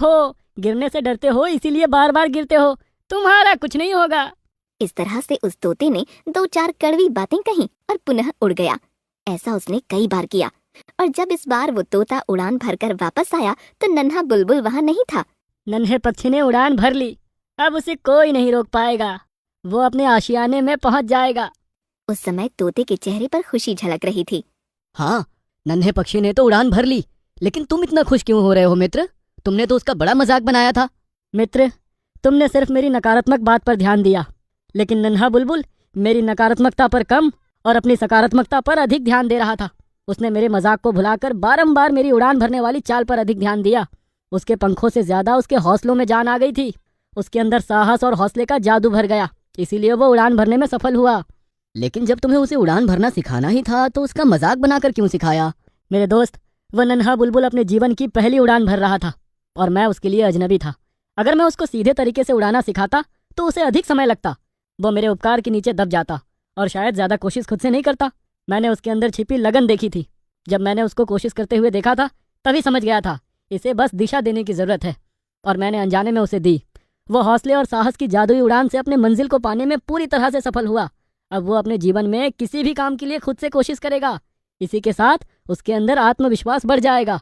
मूर्ख हो, गिरने से डरते हो इसीलिए बार बार गिरते हो। तुम्हारा कुछ नहीं होगा। इस तरह से उस तोते ने 2-4 कड़वी बातें कहीं और पुनः उड़ गया। ऐसा उसने कई बार किया और जब इस बार वो तोता उड़ान भरकर वापस आया तो नन्हा बुलबुल वहाँ नहीं था। नन्हे पक्षी ने उड़ान भर ली, अब उसे कोई नहीं रोक पाएगा, वो अपने आशियाने में पहुंच जाएगा। उस समय तोते के चेहरे पर खुशी झलक रही थी। हाँ, नन्हे पक्षी ने तो उड़ान भर ली, लेकिन तुम इतना खुश क्यों हो रहे हो मित्र? तुमने तो उसका बड़ा मजाक बनाया था। मित्र, तुमने सिर्फ मेरी नकारात्मक बात पर ध्यान दिया, लेकिन नन्हा बुलबुल मेरी नकारात्मकता पर कम और अपनी सकारात्मकता पर अधिक ध्यान दे रहा था। उसने मेरे मजाक को भुलाकर बारंबार मेरी उड़ान भरने वाली चाल पर अधिक ध्यान दिया। उसके पंखों से ज्यादा उसके हौसलों में जान आ गई थी। उसके अंदर साहस और हौसले का जादू भर गया, इसीलिए वो उड़ान भरने में सफल हुआ। लेकिन जब तुम्हें उसे उड़ान भरना सिखाना ही था तो उसका मजाक बनाकर क्यों सिखाया? मेरे दोस्त, वह नन्हा बुलबुल अपने जीवन की पहली उड़ान भर रहा था और मैं उसके लिए अजनबी था। अगर मैं उसको सीधे तरीके से उड़ाना सिखाता तो उसे अधिक समय लगता, वो मेरे उपकार के नीचे दब जाता और शायद ज्यादा कोशिश खुद से नहीं करता। मैंने उसके अंदर छिपी लगन देखी थी। जब मैंने उसको कोशिश करते हुए देखा था तभी समझ गया था इसे बस दिशा देने की जरूरत है, और मैंने अनजाने में उसे दी। वो हौसले और साहस की जादुई उड़ान से अपने मंजिल को पाने में पूरी तरह से सफल हुआ। अब वो अपने जीवन में किसी भी काम के लिए खुद से कोशिश करेगा। इसी के साथ उसके अंदर आत्मविश्वास बढ़ जाएगा।